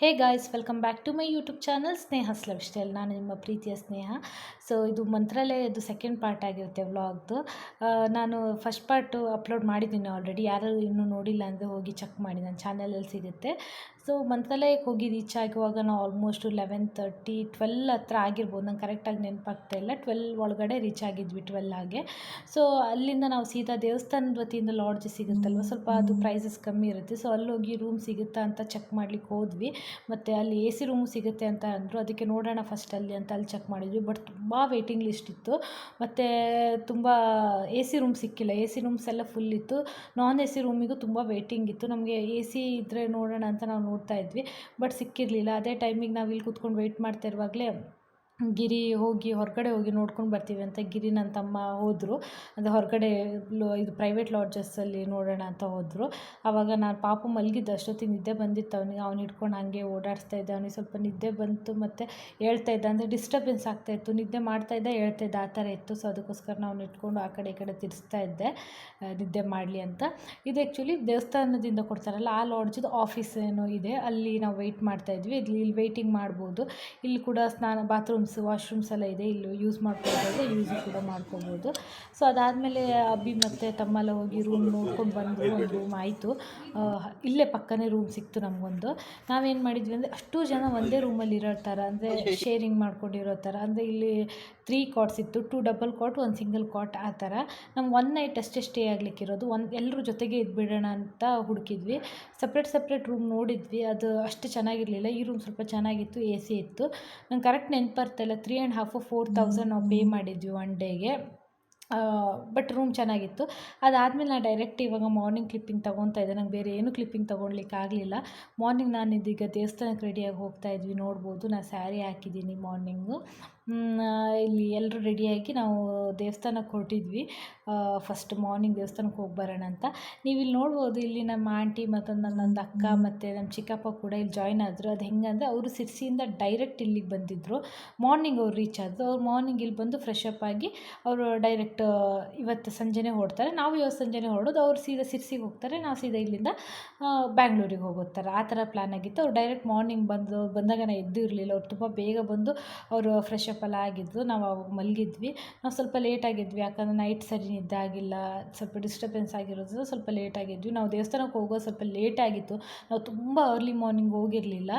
Hey guys, welcome back to my YouTube channel Sneha's lifestyle. ನಾನು ನಿಮ್ಮ ಪ್ರೀತಿಯ ಸ್ನೇಹ. So ಇದು ಮಂತ್ರಾಲಯದ್ದು ಸೆಕೆಂಡ್ ಪಾರ್ಟ್ ಆಗಿರುತ್ತೆ ವ್ಲಾಗ್ದು. ನಾನು ಫಸ್ಟ್ ಪಾರ್ಟು ಅಪ್ಲೋಡ್ ಮಾಡಿದ್ದೀನಿ ಆಲ್ರೆಡಿ. ಯಾರು ಇನ್ನೂ ನೋಡಿಲ್ಲ ಅಂದರೆ ಹೋಗಿ ಚೆಕ್ ಮಾಡಿ, ನನ್ನ ಚಾನಲಲ್ಲಿ ಸಿಗುತ್ತೆ. ಸೊ ಮಂತ್ರಾಲಯಕ್ಕೆ ಹೋಗಿ ರೀಚ್ ಆಗುವಾಗ ನಾವು ಆಲ್ಮೋಸ್ಟ್ 11:30 12 ಹತ್ರ ಆಗಿರ್ಬೋದು, ನಂಗೆ ಕರೆಕ್ಟಾಗಿ ನೆನಪಾಗ್ತಾ ಇಲ್ಲ. 12 ಒಳಗಡೆ ರೀಚ್ ಆಗಿದ್ವಿ, 12 ಹಾಗೆ. ಸೊ ಅಲ್ಲಿಂದ ನಾವು ಸೀದಾ ದೇವಸ್ಥಾನದ ವತಿಯಿಂದ ಲಾಡ್ಜ್ ಸಿಗುತ್ತಲ್ವ, ಸ್ವಲ್ಪ ಅದು ಪ್ರೈಸಸ್ ಕಮ್ಮಿ ಇರುತ್ತೆ. ಸೊ ಅಲ್ಲಿ ಹೋಗಿ ರೂಮ್ ಸಿಗುತ್ತಾ ಅಂತ ಚೆಕ್ ಮಾಡ್ಲಿಕ್ಕೆ ಹೋದ್ವಿ. ಮತ್ತು ಅಲ್ಲಿ ಎ ಸಿ ರೂಮು ಸಿಗುತ್ತೆ ಅಂತ ಅಂದರು. ಅದಕ್ಕೆ ನೋಡೋಣ ಫಸ್ಟ್ ಅಲ್ಲಿ ಅಂತ ಅಲ್ಲಿ ಚೆಕ್ ಮಾಡಿದ್ವಿ. ಬಟ್ ತುಂಬ ವೇಟಿಂಗ್ ಲಿಸ್ಟ್ ಇತ್ತು. ಮತ್ತು ತುಂಬ ಎ ಸಿ ರೂಮ್ ಸಿಕ್ಕಿಲ್ಲ. ಎ ಸಿ ರೂಮ್ಸ್ ಎಲ್ಲ ಫುಲ್ ಇತ್ತು. ನಾನ್ ಎ ಸಿ ರೂಮಿಗೂ ತುಂಬ ವೇಟಿಂಗ್ ಇತ್ತು. ನಮಗೆ ಎ ಸಿ ಇದ್ದರೆ ನೋಡೋಣ ಅಂತ ನಾವು ನೋಡ್ತಾ ಇದ್ವಿ, ಬಟ್ ಸಿಕ್ಕಿರಲಿಲ್ಲ. ಅದೇ ಟೈಮಿಗೆ ನಾವು ಇಲ್ಲಿ ಕೂತ್ಕೊಂಡು ವೆಯ್ಟ್ ಮಾಡ್ತಾ ಇರುವಾಗಲೇ ಹೊರಗಡೆ ಹೋಗಿ ನೋಡ್ಕೊಂಡು ಬರ್ತೀವಿ ಅಂತ ಗಿರಿ ನನ್ನ ತಮ್ಮ ಹೋದರು. ಅಂದರೆ ಹೊರಗಡೆ ಇದು ಪ್ರೈವೇಟ್ ಲಾಡ್ಜಸ್ಸಲ್ಲಿ ನೋಡೋಣ ಅಂತ ಹೋದರು. ಆವಾಗ ನಾನು ಪಾಪು ಮಲಗಿದ್ದ, ಅಷ್ಟೊತ್ತಿಗೆ ನಿದ್ದೆ ಬಂದಿತ್ತು ಅವನಿಗೆ. ಅವ್ನು ಹಿಡ್ಕೊಂಡು ಹಾಗೆ ಓಡಾಡಿಸ್ತಾ ಇದ್ದೆ. ಅವನಿಗೆ ಸ್ವಲ್ಪ ನಿದ್ದೆ ಬಂತು ಮತ್ತು ಹೇಳ್ತಾ ಇದ್ದ, ಅಂದರೆ ಡಿಸ್ಟರ್ಬೆನ್ಸ್ ಆಗ್ತಾಯಿತ್ತು. ನಿದ್ದೆ ಮಾಡ್ತಾಯಿದ್ದ, ಹೇಳ್ತಾ ಇದ್ದ, ಆ ಥರ ಇತ್ತು. ಸೊ ಅದಕ್ಕೋಸ್ಕರ ನಾವು ಇಟ್ಕೊಂಡು ಆ ಕಡೆ ಈ ಕಡೆ ತಿರ್ಸ್ತಾ ಇದ್ದೆ ನಿದ್ದೆ ಮಾಡಲಿ ಅಂತ. ಇದು ಆ್ಯಕ್ಚುಲಿ ದೇವಸ್ಥಾನದಿಂದ ಕೊಡ್ತಾರಲ್ಲ, ಆ ಲಾಡ್ಜ್ದು ಆಫೀಸ್ ಏನೋ ಇದೆ, ಅಲ್ಲಿ ನಾವು ವೆಯ್ಟ್ ಮಾಡ್ತಾಯಿದ್ವಿ. ಇಲ್ಲಿ ವೆಯ್ಟಿಂಗ್ ಮಾಡ್ಬೋದು. ಇಲ್ಲಿ ಕೂಡ ವಾಶ್ರೂಮ್ಸ್ ಎಲ್ಲ ಇದೆ. ಇಲ್ಲಿ ಯೂಸ್ ಮಾಡ್ಕೊಳ್ಬೋದು, ಯೂಸ್ ಕೂಡ ಮಾಡ್ಕೊಬೋದು. ಸೊ ಅದಾದಮೇಲೆ ಅಬ್ಬಿ ಮತ್ತು ತಮ್ಮೆಲ್ಲ ಹೋಗಿ ರೂಮ್ ನೋಡ್ಕೊಂಡು ಬಂದರು. ಒಂದು ರೂಮ್ ಆಯಿತು. ಇಲ್ಲೇ ಪಕ್ಕನೇ ರೂಮ್ ಸಿಕ್ತು ನಮಗೊಂದು. ನಾವೇನು ಮಾಡಿದ್ವಿ ಅಂದರೆ, ಅಷ್ಟೂ ಜನ ಒಂದೇ ರೂಮಲ್ಲಿ ಇರೋ ಥರ, ಅಂದರೆ ಶೇರಿಂಗ್ ಮಾಡ್ಕೊಂಡಿರೋ ಥರ, ಅಂದರೆ ಇಲ್ಲಿ 3 ಕಾಟ್ಸ್ ಇತ್ತು. 2 ಡಬಲ್ ಕಾಟ್, 1 ಸಿಂಗಲ್ ಕಾಟ್, ಆ ಥರ. ನಮ್ಗೆ 1 ನೈಟ್ ಅಷ್ಟೇ ಸ್ಟೇ ಆಗಲಿಕ್ಕಿರೋದು. ಎಲ್ಲರೂ ಜೊತೆಗೆ ಇದ್ಬಿಡೋಣ ಅಂತ ಹುಡುಕಿದ್ವಿ. ಸಪ್ರೇಟ್ ರೂಮ್ ನೋಡಿದ್ವಿ, ಅದು ಅಷ್ಟು ಚೆನ್ನಾಗಿರಲಿಲ್ಲ. ಈ ರೂಮ್ ಸ್ವಲ್ಪ ಚೆನ್ನಾಗಿತ್ತು, ಎ ಸಿ ಇತ್ತು. ನಂಗೆ ಕರೆಕ್ಟ್ ನೆನಪು ಬರ್ತಾಯಿಲ್ಲ. 3,500-4,000 ನಾವು ಪೇ ಮಾಡಿದ್ವಿ 1 ಡೇಗೆ. ಬಟ್ ರೂಮ್ ಚೆನ್ನಾಗಿತ್ತು. ಅದಾದಮೇಲೆ ನಾನು ಡೈರೆಕ್ಟ್ ಇವಾಗ ಮಾರ್ನಿಂಗ್ ಕ್ಲಿಪ್ಪಿಂಗ್ ತೊಗೊತಾ ಇದ್ದೆ. ನಂಗೆ ಬೇರೆ ಏನೂ ಕ್ಲಿಪ್ಪಿಂಗ್ ತೊಗೊಳ್ಲಿಕ್ಕೆ ಆಗಲಿಲ್ಲ. ಮಾರ್ನಿಂಗ್ ನಾನು ಇದೀಗ ದೇವಸ್ಥಾನಕ್ಕೆ ರೆಡಿಯಾಗಿ ಹೋಗ್ತಾ ಇದ್ವಿ. ನೋಡ್ಬೋದು, ನಾನು ಸ್ಯಾರಿ ಹಾಕಿದ್ದೀನಿ ಮಾರ್ನಿಂಗು. ಇಲ್ಲಿ ಎಲ್ಲರೂ ರೆಡಿಯಾಗಿ ನಾವು ದೇವಸ್ಥಾನಕ್ಕೆ ಹೊರಟಿದ್ವಿ. ಫಸ್ಟ್ ಮಾರ್ನಿಂಗ್ ದೇವಸ್ಥಾನಕ್ಕೆ ಹೋಗಿ ಬರೋಣ ಅಂತ. ನೀವು ಇಲ್ಲಿ ನೋಡ್ಬೋದು, ಇಲ್ಲಿ ನಮ್ಮ ಆಂಟಿ ಮತ್ತು ನನ್ನೊಂದು ಅಕ್ಕ ಮತ್ತು ನಮ್ಮ ಚಿಕ್ಕಪ್ಪ ಕೂಡ ಇಲ್ಲಿ ಜಾಯ್ನ್ ಆದರು. ಅದು ಹೆಂಗಂದರೆ, ಅವರು ಸಿರ್ಸಿಯಿಂದ ಡೈರೆಕ್ಟ್ ಇಲ್ಲಿಗೆ ಬಂದಿದ್ದರು. ಮಾರ್ನಿಂಗ್ ಅವ್ರು ರೀಚ್ ಆದರು. ಅವ್ರು ಮಾರ್ನಿಂಗ್ ಇಲ್ಲಿ ಬಂದು ಫ್ರೆಶ್ ಅಪ್ ಆಗಿ ಅವರು ಡೈರೆಕ್ಟ್ ಇವತ್ತು ಸಂಜೆನೇ ಹೊರಡ್ತಾರೆ. ನಾವು ಇವತ್ತು ಸಂಜೆನೇ ಹೊರಡೋದು. ಅವ್ರು ಸೀದಾ ಸಿರ್ಸಿಗೆ ಹೋಗ್ತಾರೆ, ನಾವು ಸೀದಾ ಇಲ್ಲಿಂದ ಬ್ಯಾಂಗ್ಳೂರಿಗೆ ಹೋಗೋ ಥರ, ಆ ಥರ ಪ್ಲ್ಯಾನ್ ಆಗಿತ್ತು. ಅವ್ರು ಡೈರೆಕ್ಟ್ ಮಾರ್ನಿಂಗ್ ಬಂದಾಗ ನಾನು ಎದ್ದು ಇರಲಿಲ್ಲ. ಅವ್ರು ತುಂಬ ಬೇಗ ಬಂದು ಅವರು ಫ್ರೆಶ್ ಅಪ್ ಎಲ್ಲ ಆಗಿದ್ದು. ನಾವು ಅವಾಗ ಮಲಗಿದ್ವಿ. ನಾವು ಸ್ವಲ್ಪ ಲೇಟಾಗಿದ್ವಿ, ಯಾಕಂದರೆ ನೈಟ್ ಸರಿ ನಿದ್ದೆ ಆಗಿಲ್ಲ, ಸ್ವಲ್ಪ ಡಿಸ್ಟರ್ಬೆನ್ಸ್ ಆಗಿರೋದು, ಸ್ವಲ್ಪ ಲೇಟಾಗಿದ್ವಿ. ನಾವು ದೇವಸ್ಥಾನಕ್ಕೆ ಹೋಗೋದು ಸ್ವಲ್ಪ ಲೇಟೇ ಆಗಿತ್ತು. ನಾವು ತುಂಬ ಅರ್ಲಿ ಮಾರ್ನಿಂಗ್ ಹೋಗಿರಲಿಲ್ಲ.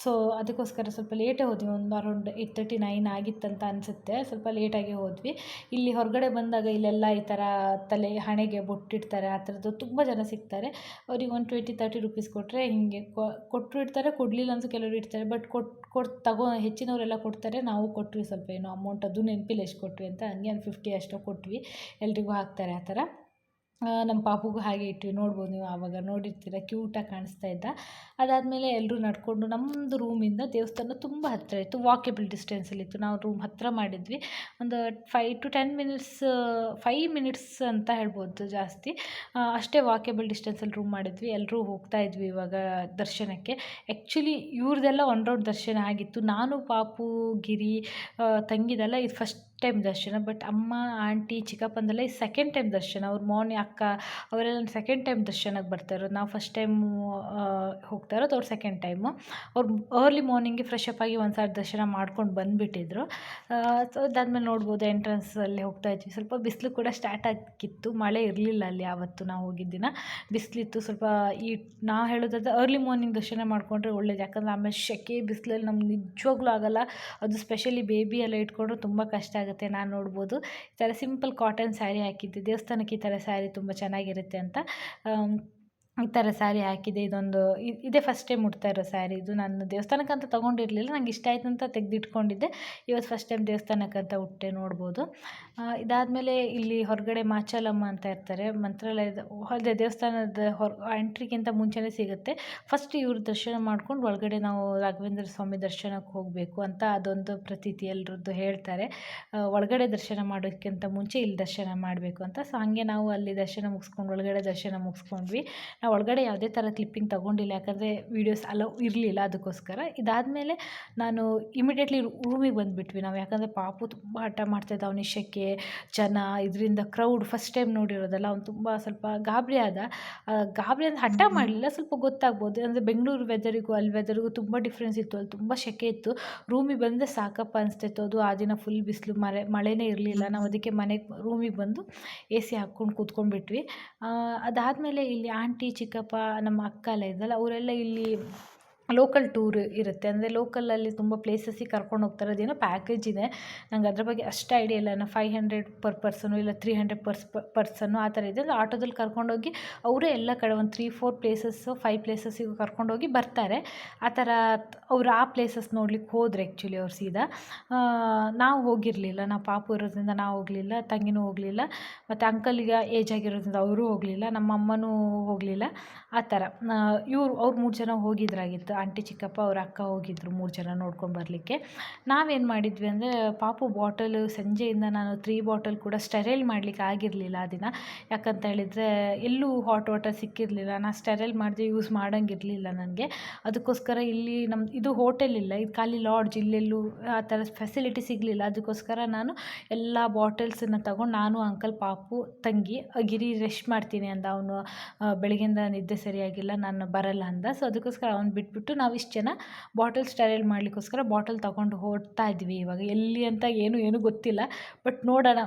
ಸೊ ಅದಕ್ಕೋಸ್ಕರ ಸ್ವಲ್ಪ ಲೇಟೇ ಹೋದ್ವಿ. ಒಂದು ಅರೌಂಡ್ 8:30 9 ಆಗಿತ್ತಂತ ಅನಿಸುತ್ತೆ. ಸ್ವಲ್ಪ ಲೇಟಾಗಿ ಹೋದ್ವಿ. ಇಲ್ಲಿ ಹೊರಗಡೆ ಬಂದಾಗ ಇಲ್ಲೆಲ್ಲ ಈ ಥರ ಹಣೆಗೆ ಬೊಟ್ಟಿಡ್ತಾರೆ, ಆ ಥರದ್ದು ತುಂಬ ಜನ ಸಿಗ್ತಾರೆ. ಅವ್ರಿಗೆ ಒಂದು 20-30 ರೂಪೀಸ್ ಕೊಟ್ಟರೆ ಹೀಗೆ ಕೊಟ್ಟರು ಇಡ್ತಾರೆ, ಕೊಡಲಿಲ್ಲ ಅಂತ ಕೆಲವರು ಇಡ್ತಾರೆ. ಬಟ್ ಹೆಚ್ಚಿನವರೆಲ್ಲ ಕೊಡ್ತಾರೆ. ನಾವು ಕೊಟ್ವಿ ಸ್ವಲ್ಪ ಏನೋ ಅಮೌಂಟ್, ಅದು ನೆನಪಿಲ್ಲ ಎಷ್ಟು ಕೊಟ್ವಿ ಅಂತ. ಹಂಗೆ ಒಂದು 50 ಅಷ್ಟೋ ಕೊಟ್ವಿ. ಎಲ್ರಿಗೂ ಹಾಕ್ತಾರೆ ಆ ಥರ. ನಮ್ಮ ಪಾಪುಗೂ ಹಾಗೆ ಇಟ್ವಿ. ನೋಡ್ಬೋದು, ನೀವು ಆವಾಗ ನೋಡಿರ್ತೀರ, ಕ್ಯೂಟಾಗಿ ಕಾಣಿಸ್ತಾ ಇದ್ದ. ಅದಾದಮೇಲೆ ಎಲ್ಲರೂ ನಡ್ಕೊಂಡು ನಮ್ಮದು ರೂಮಿಂದ ದೇವಸ್ಥಾನ ತುಂಬ ಹತ್ತಿರ ಇತ್ತು, ವಾಕೇಬಲ್ ಡಿಸ್ಟೆನ್ಸಲ್ಲಿತ್ತು. ನಾವು ರೂಮ್ ಹತ್ತಿರ ಮಾಡಿದ್ವಿ. ಒಂದು 5 to 10 ಮಿನಿಟ್ಸ್, 5 ಮಿನಿಟ್ಸ್ ಅಂತ ಹೇಳ್ಬೋದು, ಜಾಸ್ತಿ ಅಷ್ಟೇ ವಾಕೇಬಲ್ ಡಿಸ್ಟೆನ್ಸಲ್ಲಿ ರೂಮ್ ಮಾಡಿದ್ವಿ. ಎಲ್ಲರೂ ಹೋಗ್ತಾ ಇದ್ವಿ ಇವಾಗ ದರ್ಶನಕ್ಕೆ. ಆ್ಯಕ್ಚುಲಿ ಇವ್ರದ್ದೆಲ್ಲ ಒನ್ ರೌಂಡ್ ದರ್ಶನ ಆಗಿತ್ತು. ನಾನು, ಪಾಪು, ಗಿರಿ, ತಂಗಿದೆಲ್ಲ ಇದು ಫಸ್ಟ್ ಟೈಮ್ ದರ್ಶನ. ಬಟ್ ಅಮ್ಮ, ಆಂಟಿ, ಚಿಕ್ಕಪ್ಪಂದೆಲ್ಲ ಇದು ಸೆಕೆಂಡ್ ಟೈಮ್ ದರ್ಶನ. ಅವ್ರು ಅಕ್ಕ ಅವರೆಲ್ಲ ಸೆಕೆಂಡ್ ಟೈಮ್ ದರ್ಶನಕ್ಕೆ ಬರ್ತಾ ಇರೋದು. ನಾವು ಫಸ್ಟ್ ಟೈಮು ಹೋಗ್ತಾ ಇರೋದು, ಅವ್ರು ಸೆಕೆಂಡ್ ಟೈಮು. ಅವ್ರು ಅರ್ಲಿ ಮಾರ್ನಿಂಗ್ಗೆ ಫ್ರೆಶ್ ಅಪ್ ಆಗಿ ಒಂದು ಸಾರಿ ದರ್ಶನ ಮಾಡ್ಕೊಂಡು ಬಂದುಬಿಟ್ಟಿದ್ರು. ಸೊ ಅದಾದಮೇಲೆ ನೋಡ್ಬೋದು, ಎಂಟ್ರೆನ್ಸಲ್ಲಿ ಹೋಗ್ತಾ ಇದ್ವಿ. ಸ್ವಲ್ಪ ಬಿಸಿಲು ಕೂಡ ಸ್ಟಾರ್ಟ್ ಆಗಿತ್ತು, ಮಳೆ ಇರಲಿಲ್ಲ ಅಲ್ಲಿ ಆವತ್ತು ನಾವು ಹೋಗಿದ್ದ ದಿನ. ಬಿಸಿಲಿತ್ತು ಸ್ವಲ್ಪ. ನಾವು ಹೇಳೋದಾದ್ರೆ ಅರ್ಲಿ ಮಾರ್ನಿಂಗ್ ದರ್ಶನ ಮಾಡಿಕೊಂಡ್ರೆ ಒಳ್ಳೇದು, ಯಾಕಂದರೆ ಆಮೇಲೆ ಸೆಕೆ ಬಿಸಿಲಲ್ಲಿ ನಮ್ಗೆ ನಿಜವಾಗ್ಲೂ ಆಗೋಲ್ಲ. ಅದು ಸ್ಪೆಷಲಿ ಬೇಬಿ ಎಲ್ಲ ಇಟ್ಕೊಂಡ್ರೆ ತುಂಬ ಕಷ್ಟ ಆಗುತ್ತೆ. ನಾನು ನೋಡ್ಬೋದು, ಈ ಥರ ಸಿಂಪಲ್ ಕಾಟನ್ ಸ್ಯಾರಿ ಹಾಕಿದ್ದೆ. ದೇವಸ್ಥಾನಕ್ಕೆ ಈ ಥರ ಸ್ಯಾರಿ ತುಂಬ ಚೆನ್ನಾಗಿರುತ್ತೆ ಅಂತ ಈ ಥರ ಸ್ಯಾರಿ ಹಾಕಿದೆ. ಇದೇ ಫಸ್ಟ್ ಟೈಮ್ ಉಡ್ತಾ ಇರೋ ಸ್ಯಾರಿ ಇದು. ನಾನು ದೇವಸ್ಥಾನಕ್ಕಂತ ತೊಗೊಂಡಿರಲಿಲ್ಲ, ನಂಗೆ ಇಷ್ಟ ಆಯ್ತು ಅಂತ ತೆಗೆದಿಟ್ಕೊಂಡಿದ್ದೆ. ಇವತ್ತು ಫಸ್ಟ್ ಟೈಮ್ ದೇವಸ್ಥಾನಕ್ಕಂತ ಉಟ್ಟೆ, ನೋಡ್ಬೋದು. ಇದಾದಮೇಲೆ ಇಲ್ಲಿ ಹೊರಗಡೆ ಮಾಚಲಮ್ಮ ಅಂತ ಇರ್ತಾರೆ, ಮಂತ್ರಾಲಯದ ದೇವಸ್ಥಾನದ ಎಂಟ್ರಿಗಿಂತ ಮುಂಚೆನೇ ಸಿಗುತ್ತೆ. ಫಸ್ಟ್ ಇವ್ರ ದರ್ಶನ ಮಾಡ್ಕೊಂಡು ಒಳಗಡೆ ನಾವು ರಾಘವೇಂದ್ರ ಸ್ವಾಮಿ ದರ್ಶನಕ್ಕೆ ಹೋಗಬೇಕು ಅಂತ ಅದೊಂದು ಪ್ರತೀತಿ ಎಲ್ಲರದ್ದು ಹೇಳ್ತಾರೆ. ಒಳಗಡೆ ದರ್ಶನ ಮಾಡೋದಕ್ಕಿಂತ ಮುಂಚೆ ಇಲ್ಲಿ ದರ್ಶನ ಮಾಡಬೇಕು ಅಂತ. ಸೊ ಹಾಗೆ ನಾವು ಅಲ್ಲಿ ದರ್ಶನ ಮುಗಿಸ್ಕೊಂಡು ಒಳಗಡೆ ದರ್ಶನ ಮುಗಿಸ್ಕೊಂಡ್ವಿ. ನಾವು ಒಳಗಡೆ ಯಾವುದೇ ಥರ ಕ್ಲಿಪ್ಪಿಂಗ್ ತೊಗೊಂಡಿಲ್ಲ, ಯಾಕಂದರೆ ವೀಡಿಯೋಸ್ ಅಲೋ ಇರಲಿಲ್ಲ ಅದಕ್ಕೋಸ್ಕರ. ಇದಾದಮೇಲೆ ನಾನು ಇಮಿಡಿಯೇಟ್ಲಿ ರೂಮಿಗೆ ಬಂದುಬಿಟ್ವಿ ನಾವು, ಯಾಕಂದರೆ ಪಾಪು ತುಂಬ ಹಠ ಮಾಡ್ತಾಯಿದ್ದ. ಅವನ ಇಷ್ಟಕ್ಕೆ ಜನ, ಇದರಿಂದ ಕ್ರೌಡ್ ಫಸ್ಟ್ ಟೈಮ್ ನೋಡಿರೋದಲ್ಲ, ಅವ್ನು ತುಂಬ ಸ್ವಲ್ಪ ಗಾಬರಿ ಆದ. ಗಾಬರಿ ಅಂದರೆ ಹಠ ಮಾಡಲಿಲ್ಲ, ಸ್ವಲ್ಪ ಗೊತ್ತಾಗ್ಬೋದು. ಅಂದರೆ ಬೆಂಗಳೂರು ವೆದರಿಗೂ ಅಲ್ಲಿ ವೆದರಿಗೂ ತುಂಬ ಡಿಫ್ರೆನ್ಸ್ ಇತ್ತು. ಅಲ್ಲಿ ತುಂಬ ಸೆಕೆ ಇತ್ತು. ರೂಮಿಗೆ ಬಂದರೆ ಸಾಕಪ್ಪ ಅನಿಸ್ತಾಯಿತ್ತು. ಅದು ಆ ದಿನ ಫುಲ್ ಬಿಸಿಲು, ಮಳೆನೇ ಇರಲಿಲ್ಲ. ನಾವು ಅದಕ್ಕೆ ರೂಮಿಗೆ ಬಂದು AC ಹಾಕ್ಕೊಂಡು ಕೂತ್ಕೊಂಡ್ಬಿಟ್ವಿ. ಅದಾದಮೇಲೆ ಇಲ್ಲಿ ಆಂಟಿ, ಚಿಕ್ಕಪ್ಪ, ನಮ್ಮ ಅಕ್ಕ ಎಲ್ಲ ಇದ್ದಲ್ಲ, ಅವರೆಲ್ಲ ಇಲ್ಲಿ ಲೋಕಲ್ ಟೂರ್ ಇರುತ್ತೆ. ಅಂದರೆ ಲೋಕಲಲ್ಲಿ ತುಂಬ ಪ್ಲೇಸಸ್ಸಿಗೆ ಕರ್ಕೊಂಡು ಹೋಗ್ತಾರೆ. ಅದೇನೋ ಪ್ಯಾಕೇಜ್ ಇದೆ, ನಂಗೆ ಅದ್ರ ಬಗ್ಗೆ ಅಷ್ಟು ಐಡಿಯಾ ಇಲ್ಲ. 500 ಪರ್ ಪರ್ಸನು ಇಲ್ಲ 300 ಪರ್ಸನ್ನು ಆ ಥರ ಇದೆ. ಅಂದರೆ ಆಟೋದಲ್ಲಿ ಕರ್ಕೊಂಡೋಗಿ ಅವರೇ ಎಲ್ಲ ಕಡೆ ಒಂದು 3-4 ಪ್ಲೇಸಸ್ಸು 5 ಪ್ಲೇಸಸ್ಸಿಗೂ ಕರ್ಕೊಂಡೋಗಿ ಬರ್ತಾರೆ. ಆ ಥರ ಅವ್ರು ಆ ಪ್ಲೇಸಸ್ ನೋಡ್ಲಿಕ್ಕೆ ಹೋದ್ರು ಆ್ಯಕ್ಚುಲಿ ಅವ್ರು ಸೀದಾ. ನಾವು ಹೋಗಿರಲಿಲ್ಲ, ನಾವು ಪಾಪು ಇರೋದ್ರಿಂದ ನಾವು ಹೋಗಲಿಲ್ಲ, ತಂಗಿನೂ ಹೋಗಲಿಲ್ಲ, ಮತ್ತು ಅಂಕಲ್ಗೆ ಏಜ್ ಆಗಿರೋದ್ರಿಂದ ಅವರೂ ಹೋಗಲಿಲ್ಲ, ನಮ್ಮ ಅಮ್ಮನೂ ಹೋಗಲಿಲ್ಲ. ಆ ಥರ ಅವ್ರು 3 ಜನ ಹೋಗಿದ್ರಾಗಿತ್ತು. ಆಂಟಿ, ಚಿಕ್ಕಪ್ಪ, ಅವ್ರ ಅಕ್ಕ ಹೋಗಿದ್ರು 3 ಜನ ನೋಡ್ಕೊಂಡು ಬರಲಿಕ್ಕೆ. ನಾವೇನು ಮಾಡಿದ್ವಿ ಅಂದರೆ, ಪಾಪು ಬಾಟಲು ಸಂಜೆಯಿಂದ ನಾನು 3 ಬಾಟಲ್ ಕೂಡ ಸ್ಟೆರೈಲ್ ಮಾಡಲಿಕ್ಕೆ ಆಗಿರಲಿಲ್ಲ ಆ ದಿನ. ಯಾಕಂತ ಹೇಳಿದರೆ ಎಲ್ಲೂ ಹಾಟ್ ವಾಟರ್ ಸಿಕ್ಕಿರಲಿಲ್ಲ. ನಾನು ಸ್ಟೆರೈಲ್ ಮಾಡಿದೆ, ಯೂಸ್ ಮಾಡೋಂಗಿರಲಿಲ್ಲ ನನಗೆ. ಅದಕ್ಕೋಸ್ಕರ ಇಲ್ಲಿ ಇದು ಹೋಟೆಲ್ ಇಲ್ಲ, ಇದು ಖಾಲಿ ಲಾಡ್ಜ್, ಇಲ್ಲೆಲ್ಲೂ ಆ ಥರ ಫೆಸಿಲಿಟಿ ಸಿಗಲಿಲ್ಲ. ಅದಕ್ಕೋಸ್ಕರ ನಾನು ಎಲ್ಲ ಬಾಟಲ್ಸನ್ನು ತಗೊಂಡು, ನಾನು, ಅಂಕಲ್, ಪಾಪು, ತಂಗಿ, ಗಿರಿ ರೆಸ್ಟ್ ಮಾಡ್ತೀನಿ ಅಂದ. ಅವನು ಬೆಳಗ್ಗೆಯಿಂದ ನಿದ್ದೆ ಸರಿಯಾಗಿಲ್ಲ, ನಾನು ಬರಲ್ಲ ಅಂದ. ಸೊ ಅದಕ್ಕೋಸ್ಕರ ಅವ್ನು ಬಿಟ್ಬಿಟ್ಟು ನಾವು ಇಷ್ಟು ಜನ ಬಾಟಲ್ ಸ್ಟೆರೈಲ್ ಮಾಡಲಿಕ್ಕೋಸ್ಕರ ಬಾಟಲ್ ತೊಗೊಂಡು ಹೊರಡ್ತಾ ಇದ್ವಿ. ಇವಾಗ ಎಲ್ಲಿ ಅಂತ ಏನು ಗೊತ್ತಿಲ್ಲ, ಬಟ್ ನೋಡೋಣ,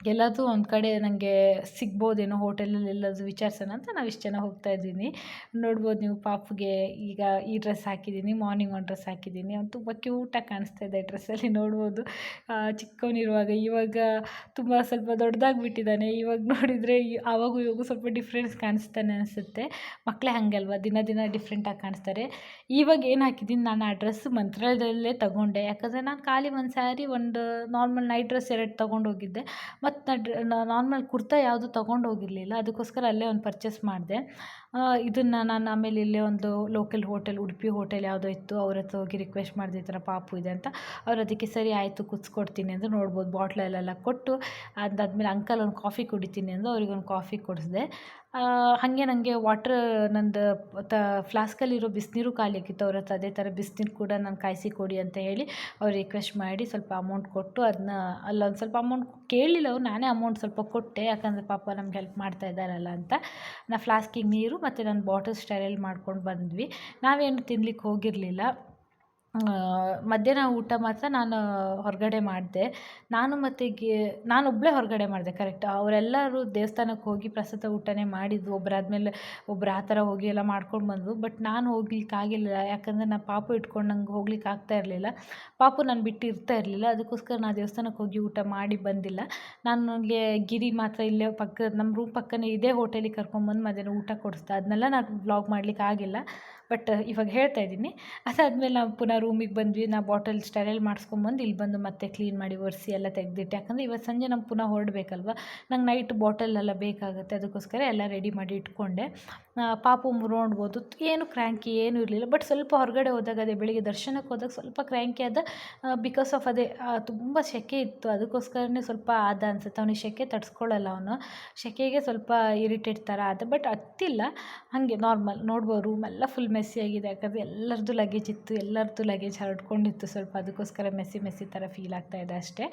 ಎಲ್ಲಾದರೂ ಒಂದು ಕಡೆ ನನಗೆ ಸಿಗ್ಬೋದೇನೋ ಹೋಟೆಲಲ್ಲಿ ಎಲ್ಲಾದರೂ ವಿಚಾರಿಸೋಣ ಅಂತ ನಾವು ಇಷ್ಟು ಜನ ಹೋಗ್ತಾ ಇದ್ದೀನಿ. ನೋಡ್ಬೋದು ನೀವು, ಪಾಪುಗೆ ಈಗ ಈ ಡ್ರೆಸ್ ಹಾಕಿದ್ದೀನಿ, ಮಾರ್ನಿಂಗ್ ಒಂದು ಡ್ರೆಸ್ ಹಾಕಿದ್ದೀನಿ. ಅವ್ನು ತುಂಬ ಕ್ಯೂಟಾಗಿ ಕಾಣಿಸ್ತಾ ಇದೆ ಡ್ರೆಸ್ಸಲ್ಲಿ, ನೋಡ್ಬೋದು. ಚಿಕ್ಕವನಿರುವಾಗ ಇವಾಗ ತುಂಬ ಸ್ವಲ್ಪ ದೊಡ್ಡದಾಗಿಬಿಟ್ಟಿದ್ದಾನೆ. ಇವಾಗ ನೋಡಿದರೆ ಆವಾಗೂ ಇವಾಗೂ ಸ್ವಲ್ಪ ಡಿಫ್ರೆನ್ಸ್ ಕಾಣಿಸ್ತಾನೆ ಅನಿಸುತ್ತೆ. ಮಕ್ಕಳೇ ಹಾಗಲ್ವ, ದಿನ ಡಿಫ್ರೆಂಟಾಗಿ ಕಾಣಿಸ್ತಾರೆ. ಇವಾಗ ಏನು ಹಾಕಿದ್ದೀನಿ, ನಾನು ಆ ಡ್ರೆಸ್ ಮಂತ್ರಾಲಯದಲ್ಲೇ ತೊಗೊಂಡೆ. ಯಾಕಂದರೆ ನಾನು ಖಾಲಿ ಒಂದು ಸ್ಯಾರಿ, ಒಂದು ನಾರ್ಮಲ್ ನೈಟ್ ಡ್ರೆಸ್ 2 ತೊಗೊಂಡು ಹೋಗಿದ್ದೆ. ಮತ್ತು ನಾರ್ಮಲ್ ಕುರ್ತಾ ಯಾವುದು ತೊಗೊಂಡು ಹೋಗಿರಲಿಲ್ಲ. ಅದಕ್ಕೋಸ್ಕರ ಅಲ್ಲೇ ಒಂದು ಪರ್ಚೇಸ್ ಮಾಡಿದೆ. ಇದನ್ನು ನಾನು ಆಮೇಲೆ ಇಲ್ಲೇ ಒಂದು ಲೋಕಲ್ ಹೋಟೆಲ್, ಉಡುಪಿ ಹೋಟೆಲ್ ಯಾವುದೋ ಇತ್ತು, ಅವ್ರ ಹತ್ರ ಹೋಗಿ ರಿಕ್ವೆಸ್ಟ್ ಮಾಡಿದೆ, ಈ ಥರ ಪಾಪು ಇದೆ ಅಂತ. ಅವ್ರು ಅದಕ್ಕೆ ಸರಿ ಆಯಿತು ಕುದಿಸ್ಕೊಡ್ತೀನಿ ಅಂತ, ನೋಡ್ಬೋದು ಬಾಟ್ಲಲ್ಲೆಲ್ಲ ಕೊಟ್ಟು. ಅದಾದಮೇಲೆ ಅಂಕಲ್ ಒಂದು ಕಾಫಿ ಕುಡಿತೀನಿ ಅಂದು ಅವ್ರಿಗೊಂದು ಕಾಫಿ ಕೊಡಿಸಿದೆ. ಹಾಗೆ ನನಗೆ ವಾಟ್ರ್, ನಂದು ಫ್ಲಾಸ್ಕಲ್ಲಿರೋ ಬಿಸಿನೀರು ಖಾಲಿ ಆಗಿತ್ತು ಅವ್ರ ಹತ್ರ. ಅದೇ ಥರ ಬಿಸಿನೀರು ಕೂಡ ನಾನು ಕಾಯಿಸಿ ಕೊಡಿ ಅಂತ ಹೇಳಿ ಅವ್ರು ರಿಕ್ವೆಸ್ಟ್ ಮಾಡಿ ಸ್ವಲ್ಪ ಅಮೌಂಟ್ ಕೊಟ್ಟು, ಅದನ್ನ ಅಲ್ಲೊಂದು ಸ್ವಲ್ಪ ಅಮೌಂಟ್ ಕೇಳಲಿಲ್ಲ ಅವ್ರು, ನಾನೇ ಅಮೌಂಟ್ ಸ್ವಲ್ಪ ಕೊಟ್ಟೆ. ಯಾಕಂದರೆ ಪಾಪ ನಮ್ಗೆ ಹೆಲ್ಪ್ ಮಾಡ್ತಾ ಇದ್ದಾರಲ್ಲ ಅಂತ. ನಾನು ಫ್ಲಾಸ್ಕಿಗೆ ನೀರು ಮತ್ತು ನನ್ನ ಬಾಟಲ್ ಸ್ಟೆರೈಲ್ ಮಾಡ್ಕೊಂಡು ಬಂದ್ವಿ. ನಾವೇನು ತಿನ್ಲಿಕ್ಕೆ ಹೋಗಿರಲಿಲ್ಲ. ಮಧ್ಯಾಹ್ನ ಊಟ ಮಾತ್ರ ನಾನು ಹೊರಗಡೆ ಮಾಡಿದೆ. ನಾನೊಬ್ಬಳೇ ಹೊರಗಡೆ ಮಾಡಿದೆ, ಕರೆಕ್ಟ್. ಅವರೆಲ್ಲರೂ ದೇವಸ್ಥಾನಕ್ಕೆ ಹೋಗಿ ಪ್ರಸಾದ ಊಟನೇ ಮಾಡಿದ್ದು, ಒಬ್ಬರಾದ್ಮೇಲೆ ಒಬ್ರು ಆ ಥರ ಹೋಗಿ ಎಲ್ಲ ಮಾಡ್ಕೊಂಡು ಬಂದರು. ಬಟ್ ನಾನು ಹೋಗ್ಲಿಕ್ಕಾಗಿಲ್ಲ, ಯಾಕಂದರೆ ನಾನು ಪಾಪು ಇಟ್ಕೊಂಡು ನಂಗೆ ಹೋಗ್ಲಿಕ್ಕೆ ಆಗ್ತಾ ಇರಲಿಲ್ಲ. ಪಾಪು ನಾನು ಬಿಟ್ಟು ಇರ್ತಾ ಇರಲಿಲ್ಲ. ಅದಕ್ಕೋಸ್ಕರ ನಾನು ದೇವಸ್ಥಾನಕ್ಕೆ ಹೋಗಿ ಊಟ ಮಾಡಿ ಬಂದಿಲ್ಲ. ನನಗೆ ಗಿರಿ ಮಾತ್ರ ಇಲ್ಲೇ ನಮ್ಮ ರೂಮ್ ಪಕ್ಕನೇ ಇದೇ ಹೋಟೆಲಿಗೆ ಕರ್ಕೊಂಬಂದು ಮಧ್ಯಾಹ್ನ ಊಟ ಕೊಡಿಸ್ದೆ. ಅದನ್ನೆಲ್ಲ ನಾನು ವ್ಲಾಗ್ ಮಾಡಲಿಕ್ಕೆ ಆಗಿಲ್ಲ, ಬಟ್ ಇವಾಗ ಹೇಳ್ತಾ ಇದ್ದೀನಿ. ಅದಾದಮೇಲೆ ನಾವು ಪುನಃ ರೂಮಿಗೆ ಬಂದ್ವಿ. ನಾವು ಬಾಟಲ್ ಸ್ಟೆರೈಲ್ ಮಾಡಿಸ್ಕೊಂಬಂದು ಇಲ್ಲಿ ಬಂದು ಮತ್ತೆ ಕ್ಲೀನ್ ಮಾಡಿ ಒರೆಸಿ ಎಲ್ಲ ತೆಗೆದಿಟ್ಟೆ. ಯಾಕಂದರೆ ಇವತ್ತು ಸಂಜೆ ನಮ್ಗೆ ಪುನಃ ಹೊರಡಬೇಕಲ್ವ, ನಂಗೆ ನೈಟ್ ಬಾಟಲೆಲ್ಲ ಬೇಕಾಗುತ್ತೆ. ಅದಕ್ಕೋಸ್ಕರ ಎಲ್ಲ ರೆಡಿ ಮಾಡಿ ಇಟ್ಕೊಂಡೆ. ಪಾಪು ನೋಡ್ಬೋದು, ಏನು ಕ್ರ್ಯಾಂಕಿ ಏನೂ ಇರಲಿಲ್ಲ. ಬಟ್ ಸ್ವಲ್ಪ ಹೊರಗಡೆ ಹೋದಾಗ, ಅದೇ ಬೆಳಿಗ್ಗೆ ದರ್ಶನಕ್ಕೆ ಹೋದಾಗ ಸ್ವಲ್ಪ ಕ್ರ್ಯಾಂಕಿ ಆದ. ಬಿಕಾಸ್ ಆಫ್ ಅದೇ ತುಂಬ ಸೆಕೆ ಇತ್ತು, ಅದಕ್ಕೋಸ್ಕರನೇ ಸ್ವಲ್ಪ ಆದ ಅನಿಸುತ್ತೆ. ಅವನಿಗೆ ಸೆಕೆ ತಡ್ಸ್ಕೊಳ್ಳಲ್ಲ, ಅವನು ಸೆಕೆಗೆ ಸ್ವಲ್ಪ ಇರಿಟೇಟ್ ಥರ ಆದ. ಬಟ್ ಹತ್ತಿಲ್ಲ, ಹಾಗೆ ನಾರ್ಮಲ್. ನೋಡ್ಬೋದು ರೂಮೆಲ್ಲ ಫುಲ್ ಮೆಸ್ಸಿ ಆಗಿದೆ, ಯಾಕಂದರೆ ಎಲ್ಲರದ್ದು ಲಗೇಜ್ ಇತ್ತು, ಎಲ್ಲರದ್ದು ಲಗೇಜ್ ಹರಡ್ಕೊಂಡಿತ್ತು ಸ್ವಲ್ಪ. ಅದಕ್ಕೋಸ್ಕರ ಮೆಸ್ಸಿ ಥರ ಫೀಲ್ ಆಗ್ತಾಯಿದೆ ಅಷ್ಟೇ.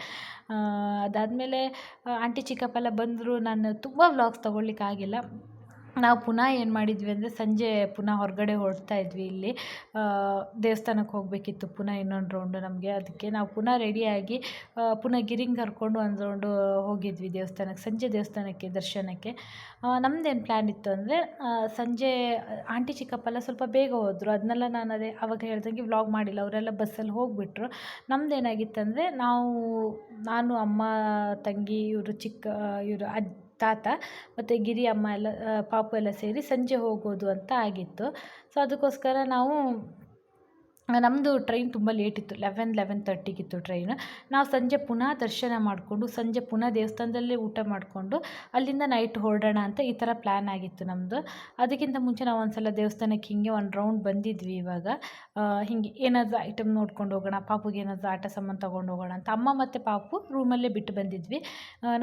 ಅದಾದಮೇಲೆ ಆಂಟಿ, ಚಿಕ್ಕಪ್ಪ ಎಲ್ಲ ಬಂದರು. ನಾನು ತುಂಬ ವ್ಲಾಗ್ಸ್ ತೊಗೊಳ್ಲಿಕ್ಕಾಗಿಲ್ಲ. ನಾವು ಪುನಃ ಏನು ಮಾಡಿದ್ವಿ ಅಂದರೆ, ಸಂಜೆ ಪುನಃ ಹೊರಗಡೆ ಹೊರಡ್ತಾ ಇದ್ವಿ. ಇಲ್ಲಿ ದೇವಸ್ಥಾನಕ್ಕೆ ಹೋಗಬೇಕಿತ್ತು ಪುನಃ ಇನ್ನೊಂದು ರೌಂಡು ನಮಗೆ. ಅದಕ್ಕೆ ನಾವು ಪುನಃ ರೆಡಿಯಾಗಿ ಪುನಃ ಗಿರಿಂಗ್ ಕರ್ಕೊಂಡು ಒಂದು ರೌಂಡು ಹೋಗಿದ್ವಿ ದೇವಸ್ಥಾನಕ್ಕೆ, ಸಂಜೆ ದೇವಸ್ಥಾನಕ್ಕೆ ದರ್ಶನಕ್ಕೆ. ನಮ್ಮದೇನು ಪ್ಲ್ಯಾನ್ ಇತ್ತು ಅಂದರೆ, ಸಂಜೆ ಆಂಟಿ, ಚಿಕ್ಕಪ್ಪ ಎಲ್ಲ ಸ್ವಲ್ಪ ಬೇಗ ಹೋದರು. ಅದನ್ನೆಲ್ಲ ನಾನು ಆವಾಗ ಹೇಳ್ದಂಗೆ ವ್ಲಾಗ್ ಮಾಡಿಲ್ಲ, ಅವರೆಲ್ಲ ಬಸ್ಸಲ್ಲಿ ಹೋಗಿಬಿಟ್ರು. ನಮ್ಮದೇನಾಗಿತ್ತಂದರೆ, ನಾನು, ಅಮ್ಮ, ತಂಗಿ, ಇವರು ತಾತ ಮತ್ತು ಗಿರಿ ಅಮ್ಮ ಎಲ್ಲ, ಪಾಪು ಎಲ್ಲ ಸೇರಿ ಸಂಜೆ ಹೋಗೋದು ಅಂತ ಆಗಿತ್ತು. ಸೊ ಅದಕ್ಕೋಸ್ಕರ ನಾವು ನಮ್ಮದು ಟ್ರೈನ್ ತುಂಬ ಲೇಟಿತ್ತು, 11:30ಗಿತ್ತು ಟ್ರೈನ್. ನಾವು ಸಂಜೆ ಪುನಃ ದರ್ಶನ ಮಾಡಿಕೊಂಡು ಸಂಜೆ ಪುನಃ ದೇವಸ್ಥಾನದಲ್ಲೇ ಊಟ ಮಾಡಿಕೊಂಡು ಅಲ್ಲಿಂದ ನೈಟ್ ಹೊರಡೋಣ ಅಂತ ಈ ಥರ ಪ್ಲ್ಯಾನ್ ಆಗಿತ್ತು ನಮ್ಮದು. ಅದಕ್ಕಿಂತ ಮುಂಚೆ ನಾವು ಒಂದು ಸಲ ದೇವಸ್ಥಾನಕ್ಕೆ ಹಿಂಗೆ ಒಂದು ರೌಂಡ್ ಬಂದಿದ್ವಿ. ಇವಾಗ ಹಿಂಗೆ ಏನಾದರೂ ಐಟಮ್ ನೋಡ್ಕೊಂಡು ಹೋಗೋಣ, ಪಾಪುಗೆ ಏನಾದರೂ ಆಟ ಸಾಮಾನು ತೊಗೊಂಡು ಹೋಗೋಣ ಅಂತ ಅಮ್ಮ ಮತ್ತು ಪಾಪು ರೂಮಲ್ಲೇ ಬಿಟ್ಟು ಬಂದಿದ್ವಿ.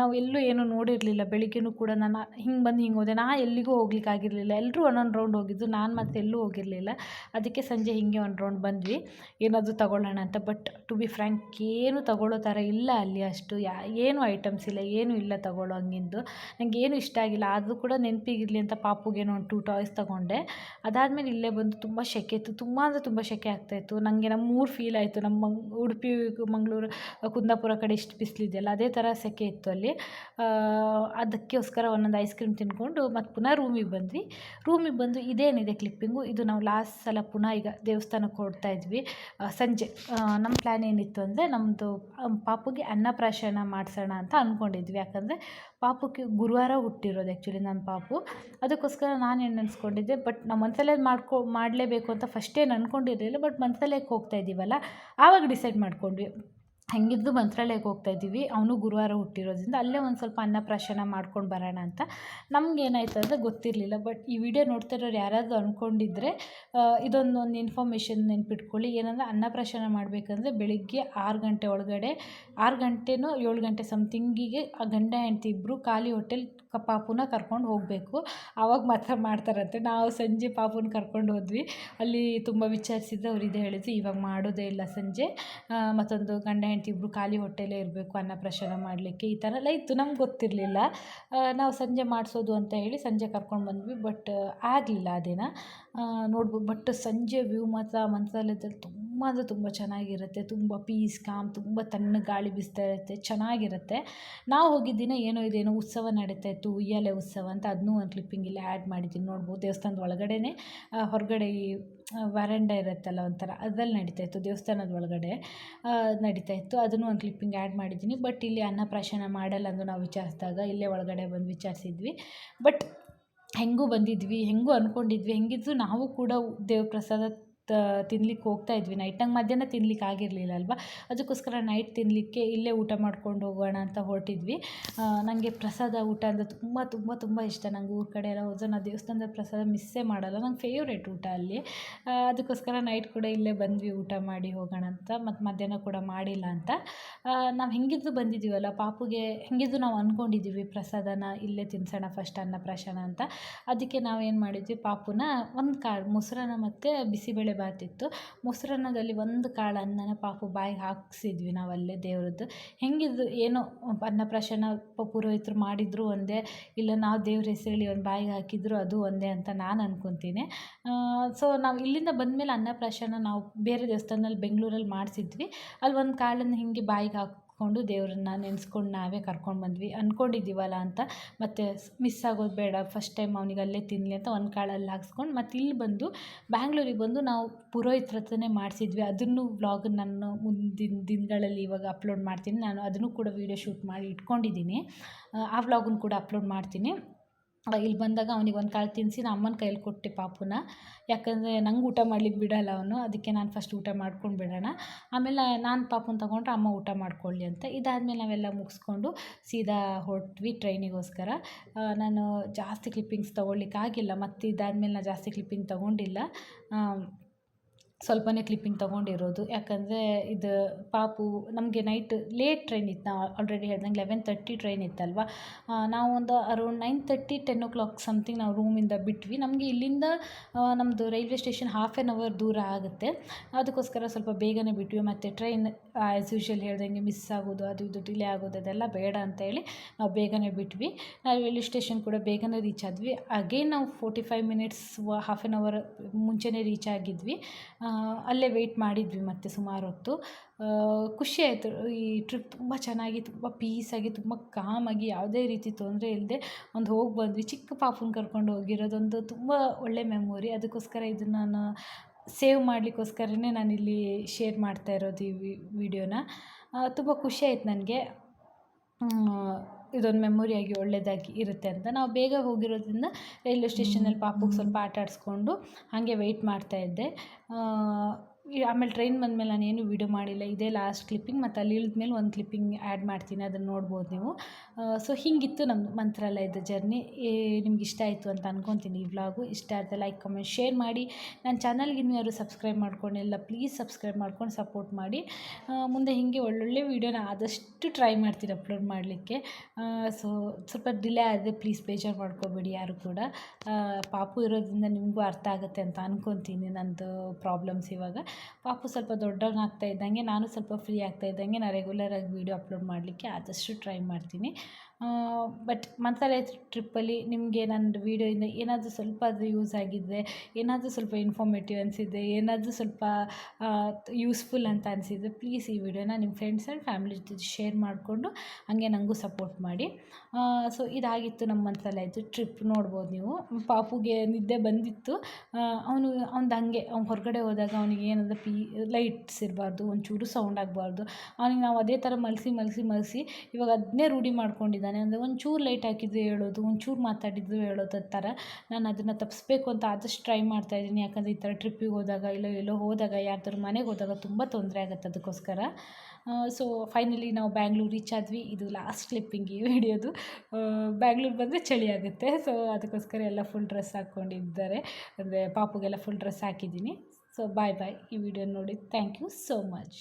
ನಾವು ಎಲ್ಲೂ ಏನೂ ನೋಡಿರಲಿಲ್ಲ. ಬೆಳಿಗ್ಗೆನೂ ಕೂಡ ನಾನು ಹಿಂಗೆ ಹೋದೆ. ಎಲ್ಲಿಗೂ ಹೋಗ್ಲಿಕ್ಕಾಗಿರಲಿಲ್ಲ. ಎಲ್ಲರೂ ಒಂದೊಂದು ರೌಂಡ್ ಹೋಗಿದ್ದು, ನಾನು ಮತ್ತೆ ಎಲ್ಲೂ ಹೋಗಿರಲಿಲ್ಲ. ಅದಕ್ಕೆ ಸಂಜೆ ಹಿಂಗೆ ಒಂದು ರೌಂಡ್ ಬಂದ್ವಿ ಏನಾದರೂ ತಗೊಳ್ಳೋಣ ಅಂತ. ಬಟ್ ಟು ಬಿ ಫ್ರ್ಯಾಂಕ್ ಏನು ತಗೊಳ್ಳೋ ಥರ ಇಲ್ಲ ಅಲ್ಲಿ. ಅಷ್ಟು ಏನು ಐಟಮ್ಸ್ ಇಲ್ಲ, ಏನೂ ಇಲ್ಲ ತಗೊಳ್ಳೋ ಹಂಗಿಂದು. ನನಗೇನು ಇಷ್ಟ ಆಗಿಲ್ಲ. ಆದರೂ ಕೂಡ ನೆನಪಿಗಿರಲಿ ಅಂತ ಪಾಪುಗೇನೋ ಒಂದು 2 ಟಾಯ್ಸ್ ತೊಗೊಂಡೆ. ಅದಾದಮೇಲೆ ಇಲ್ಲೇ ಬಂದು ತುಂಬ ಸೆಕೆ ಇತ್ತು, ತುಂಬ ಅಂದರೆ ತುಂಬ ಸೆಕೆ ಆಗ್ತಾಯಿತ್ತು. ನನಗೆ ನಮ್ಮೂರು ಫೀಲ್ ಆಯಿತು. ನಮ್ಮ ಉಡುಪಿ, ಮಂಗಳೂರು, ಕುಂದಾಪುರ ಕಡೆ ಇಷ್ಟು ಬಿಸಿಲಿದೆಯಲ್ಲ ಅದೇ ಥರ ಸೆಕೆ ಇತ್ತು ಅಲ್ಲಿ. ಅದಕ್ಕೋಸ್ಕರ ಒಂದೊಂದು ಐಸ್ ಕ್ರೀಮ್ ತಿಂದ್ಕೊಂಡು ಮತ್ತು ಪುನಃ ರೂಮಿಗೆ ಬಂದ್ವಿ. ರೂಮಿಗೆ ಬಂದು ಇದೇನಿದೆ ಕ್ಲಿಪ್ಪಿಂಗು, ಇದು ನಾವು ಲಾಸ್ಟ್ ಸಲ ಪುನಃ ಈಗ ದೇವಸ್ಥಾನಕ್ಕೆ ಹೊರಡ್ತಾ ಇದ್ವಿ ಸಂಜೆ. ನಮ್ಮ ಪ್ಲ್ಯಾನ್ ಏನಿತ್ತು ಅಂದರೆ ನಮ್ಮದು ಪಾಪುಗೆ ಅನ್ನಪ್ರಾಶನ ಮಾಡಿಸೋಣ ಅಂತ ಅಂದ್ಕೊಂಡಿದ್ವಿ. ಯಾಕಂದರೆ ಪಾಪುಗೆ ಗುರುವಾರ ಹುಟ್ಟಿರೋದು ಆ್ಯಕ್ಚುಲಿ ನನ್ನ ಪಾಪು. ಅದಕ್ಕೋಸ್ಕರ ನಾನೇನು ನೆನೆಸ್ಕೊಂಡಿದ್ದೆ, ಬಟ್ ನಾವು ಮನಸಲ್ಲೇ ಮಾಡಲೇಬೇಕು ಅಂತ ಫಸ್ಟೇನು ಅಂದ್ಕೊಂಡಿರಲಿಲ್ಲ. ಬಟ್ ಮಂತ್ರಾಲಯಕ್ಕೆ ಹೋಗ್ತಾ ಇದ್ದೀವಲ್ಲ ಆವಾಗ ಡಿಸೈಡ್ ಮಾಡ್ಕೊಂಡ್ವಿ. ಹೆಂಗಿದ್ದು ಮಂತ್ರಾಲಯಕ್ಕೆ ಹೋಗ್ತಾಯಿದ್ದೀವಿ, ಅವನು ಗುರುವಾರ ಹುಟ್ಟಿರೋದ್ರಿಂದ ಅಲ್ಲೇ ಒಂದು ಸ್ವಲ್ಪ ಅನ್ನಪ್ರಾಶನ ಮಾಡ್ಕೊಂಡು ಬರೋಣ ಅಂತ. ನಮಗೇನಾಯ್ತು ಅಂದರೆ ಗೊತ್ತಿರಲಿಲ್ಲ. ಬಟ್ ಈ ವಿಡಿಯೋ ನೋಡ್ತಿರೋರು ಯಾರಾದರೂ ಅಂದ್ಕೊಂಡಿದ್ರೆ ಇದೊಂದು ಇನ್ಫಾರ್ಮೇಷನ್ ನೆನ್ಪಿಟ್ಕೊಳ್ಳಿ. ಏನಂದರೆ ಅನ್ನಪ್ರಾಶನ ಮಾಡಬೇಕಂದ್ರೆ ಬೆಳಿಗ್ಗೆ 6 ಗಂಟೆ ಒಳಗಡೆ, 6 ಗಂಟೆನೋ 7 ಗಂಟೆ ಸಮಥಿಂಗಿಗೆ ಆ ಗಂಡ ಹೆಂಡತಿ ಇಬ್ಬರು ಖಾಲಿ ಹೊಟ್ಟೆಲಿ ಪಾಪುನ ಕರ್ಕೊಂಡು ಹೋಗಬೇಕು. ಆವಾಗ ಮಾತ್ರ ಮಾಡ್ತಾರಂತೆ. ನಾವು ಸಂಜೆ ಪಾಪುನ ಕರ್ಕೊಂಡು ಹೋದ್ವಿ. ಅಲ್ಲಿ ತುಂಬ ವಿಚಾರಿಸಿದ್ರೆ ಅವ್ರು ಇದೇ ಹೇಳಿದ್ರು, ಇವಾಗ ಮಾಡೋದೇ ಇಲ್ಲ ಸಂಜೆ, ಮತ್ತೊಂದು ಗಂಡ ಹೆಂಡತಿ ಇಬ್ಬರು ಖಾಲಿ ಹೊಟ್ಟೆಲೇ ಇರಬೇಕು ಅನ್ನಪ್ರಾಶನ ಮಾಡಲಿಕ್ಕೆ, ಈ ಥರ ಎಲ್ಲ ಇತ್ತು. ನಮ್ಗೆ ಗೊತ್ತಿರಲಿಲ್ಲ. ನಾವು ಸಂಜೆ ಮಾಡಿಸೋದು ಅಂತ ಹೇಳಿ ಸಂಜೆ ಕರ್ಕೊಂಡು ಬಂದ್ವಿ. ಬಟ್ ಆಗಲಿಲ್ಲ ಆ ದಿನ. ನೋಡ್ಬೋದು. ಬಟ್ ಸಂಜೆ ವ್ಯೂ ಮಾತ್ರ ಮಂತ್ರಾಲಯದಲ್ಲಿ ತುಂಬ ಅಂದರೆ ತುಂಬ ಚೆನ್ನಾಗಿರುತ್ತೆ. ತುಂಬ ಪೀಸ್, ಕಾಮ್, ತುಂಬ ತಣ್ಣಗೆ ಗಾಳಿ ಬೀಸ್ತಾ ಇರುತ್ತೆ, ಚೆನ್ನಾಗಿರುತ್ತೆ. ನಾವು ಹೋಗಿದ್ದ ದಿನ ಇದೇನೋ ಉತ್ಸವ ನಡೀತಾ ಇತ್ತು, ಉಯ್ಯಾಲೆ ಉತ್ಸವ ಅಂತ. ಅದನ್ನೂ ಒಂದು ಕ್ಲಿಪ್ಪಿಂಗ್ ಇಲ್ಲಿ ಆ್ಯಡ್ ಮಾಡಿದ್ದೀನಿ, ನೋಡ್ಬೋದು. ದೇವಸ್ಥಾನದ ಒಳಗಡೆನೇ ಹೊರಗಡೆ ಈ ವರಂಡ ಇರುತ್ತಲ್ಲ ಒಂಥರ, ಅದ್ರಲ್ಲಿ ನಡೀತಾ ಇತ್ತು. ದೇವಸ್ಥಾನದ ಒಳಗಡೆ ನಡೀತಾ ಇತ್ತು. ಅದನ್ನು ಒಂದು ಕ್ಲಿಪ್ಪಿಂಗ್ ಆ್ಯಡ್ ಮಾಡಿದ್ದೀನಿ. ಬಟ್ ಇಲ್ಲಿ ಅನ್ನಪ್ರಾಶನ ಮಾಡಲ್ಲ ಅಂದು ನಾವು ವಿಚಾರಿಸಿದಾಗ ಇಲ್ಲೇ ಒಳಗಡೆ ಬಂದು ವಿಚಾರಿಸಿದ್ವಿ. ಬಟ್ ಹೆಂಗೂ ಬಂದಿದ್ವಿ, ಹೆಂಗೂ ಅಂದ್ಕೊಂಡಿದ್ವಿ. ಹೆಂಗಿದ್ರು ನಾವು ಕೂಡ ದೇವ್ರ ಪ್ರಸಾದ ತಿನ್ಲಿಕ್ಕೆ ಹೋಗ್ತಾ ಇದ್ವಿ. ನೈಟ್ನಾಗ ಮಧ್ಯಾಹ್ನ ತಿನ್ಲಿಕ್ಕೆ ಆಗಿರಲಿಲ್ಲ ಅಲ್ವಾ. ಅದಕ್ಕೋಸ್ಕರ ನೈಟ್ ತಿನ್ನಲಿಕ್ಕೆ ಇಲ್ಲೇ ಊಟ ಮಾಡ್ಕೊಂಡು ಹೋಗೋಣ ಅಂತ ಹೊರಟಿದ್ವಿ. ನನಗೆ ಪ್ರಸಾದ ಊಟ ಅಂದರೆ ತುಂಬ ತುಂಬ ತುಂಬ ಇಷ್ಟ. ನಂಗೆ ಊರ ಕಡೆ ಎಲ್ಲ ಹೋದ್ರೆ ನಾವು ದೇವಸ್ಥಾನದ ಪ್ರಸಾದ ಮಿಸ್ಸೇ ಮಾಡಲ್ಲ. ನಂಗೆ ಫೇವ್ರೇಟ್ ಊಟ ಅಲ್ಲಿ. ಅದಕ್ಕೋಸ್ಕರ ನೈಟ್ ಕೂಡ ಇಲ್ಲೇ ಬಂದ್ವಿ ಊಟ ಮಾಡಿ ಹೋಗೋಣ ಅಂತ. ಮತ್ತು ಮಧ್ಯಾಹ್ನ ಕೂಡ ಮಾಡಿಲ್ಲ ಅಂತ. ನಾವು ಹೆಂಗಿದ್ರು ಬಂದಿದ್ದೀವಲ್ಲ, ಪಾಪುಗೆ ಹೆಂಗಿದ್ರು ನಾವು ಅಂದ್ಕೊಂಡಿದ್ದೀವಿ ಪ್ರಸಾದನ ಇಲ್ಲೇ ತಿನ್ಸೋಣ ಫಸ್ಟ್ ಅನ್ನಪ್ರಾಶನ ಅಂತ. ಅದಕ್ಕೆ ನಾವೇನು ಮಾಡಿದ್ವಿ, ಪಾಪುನ ಒಂದು ಕಾಳು ಮೊಸರನ್ನ ಮತ್ತು ಬಿಸಿಬೇಳೆ ಬಾತಿತ್ತು. ಮೊಸರನ್ನದಲ್ಲಿ ಒಂದು ಕಾಳು ಅನ್ನನ ಪಾಪು ಬಾಯಿಗೆ ಹಾಕಿಸಿದ್ವಿ ನಾವಲ್ಲೇ ದೇವ್ರದ್ದು. ಹೆಂಗಿದ್ರು ಏನೋ ಅನ್ನಪ್ರಾಶನ ಪುರೋಹಿತರು ಮಾಡಿದ್ರು ಒಂದೇ, ಇಲ್ಲ ನಾವು ದೇವ್ರ ಹೆಸರೇಳಿ ಒಂದು ಬಾಯಿಗೆ ಹಾಕಿದ್ರು ಅದು ಒಂದೇ ಅಂತ ನಾನು ಅಂದ್ಕೊತೀನಿ. ಸೊ ನಾವು ಇಲ್ಲಿಂದ ಬಂದಮೇಲೆ ಅನ್ನಪ್ರಾಶನ ನಾವು ಬೇರೆ ದೇವಸ್ಥಾನದಲ್ಲಿ ಬೆಂಗಳೂರಲ್ಲಿ ಮಾಡಿಸಿದ್ವಿ. ಅಲ್ಲಿ ಒಂದು ಕಾಳನ್ನು ಹಿಂಗೆ ಬಾಯಿಗೆ ಹಾಕ್ಕೊಂಡು ದೇವ್ರನ್ನ ನೆನೆಸ್ಕೊಂಡು ನಾವೇ ಕರ್ಕೊಂಡು ಬಂದ್ವಿ. ಅಂದ್ಕೊಂಡಿದ್ದೀವಲ್ಲ ಅಂತ. ಮತ್ತು ಮಿಸ್ ಆಗೋದು ಬೇಡ, ಫಸ್ಟ್ ಟೈಮ್ ಅವನಿಗೆ ಅಲ್ಲೇ ತಿನ್ನಲಿ ಅಂತ ಒಂದು ಕಾಳಲ್ಲಿ ಹಾಕ್ಸ್ಕೊಂಡು ಮತ್ತು ಇಲ್ಲಿ ಬಂದು ಬ್ಯಾಂಗ್ಳೂರಿಗೆ ಬಂದು ನಾವು ಪುರೋಹಿತ್ರ ಹತ್ರನೇ ಮಾಡಿಸಿದ್ವಿ. ಅದನ್ನು ವ್ಲಾಗ್ ನಾನು ಮುಂದಿನ ದಿನಗಳಲ್ಲಿ ಇವಾಗ ಅಪ್ಲೋಡ್ ಮಾಡ್ತೀನಿ. ನಾನು ಅದನ್ನು ಕೂಡ ವೀಡಿಯೋ ಶೂಟ್ ಮಾಡಿ ಇಟ್ಕೊಂಡಿದ್ದೀನಿ. ಆ ವ್ಲಾಗನ್ನು ಕೂಡ ಅಪ್ಲೋಡ್ ಮಾಡ್ತೀನಿ. ಇಲ್ಲಿ ಬಂದಾಗ ಅವನಿಗೆ ಒಂದು ಕಾಳು ತಿನ್ನಿಸಿ ನಾನು ಅಮ್ಮನ ಕೈಯಲ್ಲಿ ಕೊಟ್ಟೆ ಪಾಪುನ. ಯಾಕಂದರೆ ನಂಗೆ ಊಟ ಮಾಡ್ಲಿಕ್ಕೆ ಬಿಡೋಲ್ಲ ಅವನು. ಅದಕ್ಕೆ ನಾನು ಫಸ್ಟ್ ಊಟ ಮಾಡ್ಕೊಂಡು ಬಿಡೋಣ, ಆಮೇಲೆ ನಾನು ಪಾಪುನ ತೊಗೊಂಡ್ರೆ ಅಮ್ಮ ಊಟ ಮಾಡ್ಕೊಳ್ಳಿ ಅಂತ. ಇದಾದಮೇಲೆ ನಾವೆಲ್ಲ ಮುಗಿಸ್ಕೊಂಡು ಸೀದಾ ಹೊರಟ್ವಿ ಟ್ರೈನಿಗೋಸ್ಕರ. ನಾನು ಜಾಸ್ತಿ ಕ್ಲಿಪ್ಪಿಂಗ್ಸ್ ತೊಗೊಳ್ಲಿಕ್ಕಾಗಿಲ್ಲ. ಮತ್ತು ಇದಾದಮೇಲೆ ನಾನು ಜಾಸ್ತಿ ಕ್ಲಿಪ್ಪಿಂಗ್ ತೊಗೊಂಡಿಲ್ಲ, ಸ್ವಲ್ಪನೇ ಕ್ಲಿಪ್ಪಿಂಗ್ ತೊಗೊಂಡಿರೋದು. ಯಾಕಂದರೆ ಇದು ಪಾಪು ನಮಗೆ ನೈಟ್ ಲೇಟ್ ಟ್ರೈನ್ ಇತ್ತು. ನಾವು ಆಲ್ರೆಡಿ ಹೇಳ್ದಂಗೆ 11:30 ಟ್ರೈನ್ ಇತ್ತಲ್ವ. ನಾವು ಒಂದು ಅರೌಂಡ್ 9:30 10 o'clock ಸಮಥಿಂಗ್ ನಾವು ರೂಮಿಂದ ಬಿಟ್ವಿ. ನಮಗೆ ಇಲ್ಲಿಂದ ನಮ್ಮದು ರೈಲ್ವೆ ಸ್ಟೇಷನ್ 1/2 an hour ದೂರ ಆಗುತ್ತೆ. ಅದಕ್ಕೋಸ್ಕರ ಸ್ವಲ್ಪ ಬೇಗನೆ ಬಿಟ್ವಿ. ಮತ್ತು ಟ್ರೈನ್ ಆ್ಯಸ್ ಯೂಶ್ವಲ್ ಹೇಳ್ದಂಗೆ ಮಿಸ್ ಆಗೋದು, ಅದು ಇದು ಡಿಲೇ ಆಗೋದು ಅದೆಲ್ಲ ಬೇಡ ಅಂತೇಳಿ ನಾವು ಬೇಗನೆ ಬಿಟ್ವಿ. ನಾವು ರೈಲ್ವೆ ಸ್ಟೇಷನ್ ಕೂಡ ಬೇಗನೆ ರೀಚ್ ಆದ್ವಿ. ಅಗೇನ್ ನಾವು 45 minutes 1/2 an hour ಮುಂಚೆನೇ ರೀಚ್ ಆಗಿದ್ವಿ. ಅಲ್ಲೇ ವೆಯ್ಟ್ ಮಾಡಿದ್ವಿ ಮತ್ತು ಸುಮಾರು ಹೊತ್ತು. ಖುಷಿ ಆಯಿತು. ಈ ಟ್ರಿಪ್ ತುಂಬ ಚೆನ್ನಾಗಿ, ತುಂಬ ಪೀಸಾಗಿ, ತುಂಬ ಕಾಮಾಗಿ, ಯಾವುದೇ ರೀತಿ ತೊಂದರೆ ಇಲ್ಲದೆ ಒಂದು ಹೋಗಿ ಬಂದ್ವಿ. ಚಿಕ್ಕ ಪಾಪುನ ಕರ್ಕೊಂಡು ಹೋಗಿರೋದೊಂದು ತುಂಬ ಒಳ್ಳೆ ಮೆಮೊರಿ. ಅದಕ್ಕೋಸ್ಕರ ಇದನ್ನು ನಾನು ಸೇವ್ ಮಾಡಲಿಕ್ಕೋಸ್ಕರನೇ ನಾನಿಲ್ಲಿ ಶೇರ್ ಮಾಡ್ತಾ ಇರೋದು ಈ ವಿಡಿಯೋನ. ತುಂಬ ಖುಷಿ ಆಯ್ತು ನನಗೆ. ಇದೊಂದು ಮೆಮೊರಿಯಾಗಿ ಒಳ್ಳೆಯದಾಗಿ ಇರುತ್ತೆ ಅಂತ. ನಾವು ಬೇಗ ಹೋಗಿರೋದ್ರಿಂದ ರೈಲ್ವೆ ಸ್ಟೇಷನಲ್ಲಿ ಪಾಪುಗೆ ಸ್ವಲ್ಪ ಆಟ ಆಡಿಸ್ಕೊಂಡು ಹಾಗೆ ವೆಯ್ಟ್ ಮಾಡ್ತಾಯಿದ್ದೆ. ಆಮೇಲೆ ಟ್ರೈನ್ ಬಂದಮೇಲೆ ನಾನೇನು ವೀಡಿಯೋ ಮಾಡಿಲ್ಲ, ಇದೇ ಲಾಸ್ಟ್ ಕ್ಲಿಪ್ಪಿಂಗ್. ಮತ್ತು ಅಲ್ಲಿ ಇಳಿದ್ಮೇಲೆ ಒಂದು ಕ್ಲಿಪ್ಪಿಂಗ್ ಆ್ಯಡ್ ಮಾಡ್ತೀನಿ, ಅದನ್ನು ನೋಡ್ಬೋದು ನೀವು. ಸೊ ಹೀಗಿತ್ತು ನಮ್ಮದು ಮಂತ್ರಾಲಯದ ಜರ್ನಿ. ನಿಮ್ಗೆ ಇಷ್ಟ ಆಯಿತು ಅಂತ ಅನ್ಕೊತೀನಿ ಈ ವ್ಲಾಗು. ಇಷ್ಟ ಆದರೆ ಲೈಕ್, ಕಮೆಂಟ್, ಶೇರ್ ಮಾಡಿ. ನನ್ನ ಚಾನಲ್ಗೆ ಇನ್ನೂ ಯಾರು ಸಬ್ಸ್ಕ್ರೈಬ್ ಮಾಡ್ಕೊಂಡಿಲ್ಲ, ಪ್ಲೀಸ್ ಸಬ್ಸ್ಕ್ರೈಬ್ ಮಾಡ್ಕೊಂಡು ಸಪೋರ್ಟ್ ಮಾಡಿ. ಮುಂದೆ ಹೀಗೆ ಒಳ್ಳೊಳ್ಳೆ ವೀಡಿಯೋನ ಆದಷ್ಟು ಟ್ರೈ ಮಾಡ್ತೀನಿ ಅಪ್ಲೋಡ್ ಮಾಡಲಿಕ್ಕೆ. ಸೊ ಸ್ವಲ್ಪ ಡಿಲೇ ಆದರೆ ಪ್ಲೀಸ್ ಬೇಜಾರು ಮಾಡ್ಕೋಬೇಡಿ ಯಾರು ಕೂಡ. ಪಾಪು ಇರೋದ್ರಿಂದ ನಿಮಗೂ ಅರ್ಥ ಆಗುತ್ತೆ ಅಂತ ಅನ್ಕೊತೀನಿ ನಂದು ಪ್ರಾಬ್ಲಮ್ಸ್. ಇವಾಗ ಪಾಪು ಸ್ವಲ್ಪ ದೊಡ್ಡವನಾಗ್ತಾ ಇದ್ದಂಗೆ, ನಾನು ಸ್ವಲ್ಪ ಫ್ರೀ ಆಗ್ತಾ ಇದ್ದಂಗೆ ನಾನು ರೆಗ್ಯುಲರಾಗಿ ವೀಡಿಯೋ ಅಪ್ಲೋಡ್ ಮಾಡಲಿಕ್ಕೆ ಆದಷ್ಟು ಟ್ರೈ ಮಾಡ್ತೀನಿ. ಬಟ್ ಮಂತ್ರಾಲಯ ಟ್ರಿಪ್ಪಲ್ಲಿ ನಿಮಗೆ ನನ್ನ ವೀಡಿಯೋಯಿಂದ ಏನಾದರೂ ಸ್ವಲ್ಪ ಅದು ಯೂಸ್ ಆಗಿದ್ದರೆ, ಏನಾದರೂ ಸ್ವಲ್ಪ ಇನ್ಫಾರ್ಮೇಟಿವ್ ಅನಿಸಿದರೆ, ಏನಾದರೂ ಸ್ವಲ್ಪ ಯೂಸ್ಫುಲ್ ಅಂತ ಅನಿಸಿದರೆ, ಪ್ಲೀಸ್ ಈ ವಿಡಿಯೋನ ನಿಮ್ಮ ಫ್ರೆಂಡ್ಸ್ ಆ್ಯಂಡ್ ಫ್ಯಾಮಿಲಿ ಜೊತೆ ಶೇರ್ ಮಾಡಿಕೊಂಡು ಹಾಗೆ ನನಗೂ ಸಪೋರ್ಟ್ ಮಾಡಿ. ಸೊ ಇದಾಗಿತ್ತು ನಮ್ಮ ಮಂತ್ರಾಲಯದ ಟ್ರಿಪ್. ನೋಡ್ಬೋದು ನೀವು. ಪಾಪುಗೆ ನಿದ್ದೆ ಬಂದಿತ್ತು. ಅವ್ನ್ದು ಹಂಗೆ ಅವ್ನು ಹೊರಗಡೆ ಹೋದಾಗ ಅವನಿಗೆ ಏನಂದರೆ ಲೈಟ್ಸ್ ಇರಬಾರ್ದು, ಒಂಚೂರು ಸೌಂಡ್ ಆಗಬಾರ್ದು. ಅವನಿಗೆ ನಾವು ಅದೇ ಥರ ಮಲಸಿ ಇವಾಗ ಅದನ್ನೇ ರೂಢಿ ಮಾಡ್ಕೊಂಡಿದ್ದಾನೆ. ಅಂದರೆ ಒಂಚೂರು ಲೈಟ್ ಹಾಕಿದರೆ ಹೇಳೋದು, ಒಂಚೂರು ಮಾತಾಡಿದ್ರು ಹೇಳೋದು ಥರ. ನಾನು ಅದನ್ನು ತಪ್ಪಿಸ್ಬೇಕು ಅಂತ ಆದಷ್ಟು ಟ್ರೈ ಮಾಡ್ತಾಯಿದ್ದೀನಿ. ಯಾಕಂದರೆ ಈ ಥರ ಟ್ರಿಪ್ಪಿಗೆ ಹೋದಾಗ ಎಲ್ಲೋ ಹೋದಾಗ ಯಾರ್ದಾರು ಮನೆಗೆ ಹೋದಾಗ ತುಂಬ ತೊಂದರೆ ಆಗುತ್ತೆ ಅದಕ್ಕೋಸ್ಕರ. ಸೊ ಫೈನಲಿ ನಾವು ಬ್ಯಾಂಗ್ಳೂರು ರೀಚ್ ಆದ್ವಿ. ಇದು ಲಾಸ್ಟ್ ಕ್ಲಿಪ್ಪಿಂಗ್ ಈ ವಿಡಿಯೋದು. ಬ್ಯಾಂಗ್ಳೂರು ಬಂದರೆ ಚಳಿ ಆಗುತ್ತೆ. ಸೊ ಅದಕ್ಕೋಸ್ಕರ ಎಲ್ಲ ಫುಲ್ ಡ್ರೆಸ್ ಹಾಕ್ಕೊಂಡಿದ್ದಾರೆ. ಅಂದರೆ ಪಾಪುಗೆಲ್ಲ ಫುಲ್ ಡ್ರೆಸ್ ಹಾಕಿದ್ದೀನಿ. ಸೊ ಬಾಯ್ ಈ ವಿಡಿಯೋ ನೋಡಿ. Thank you so much.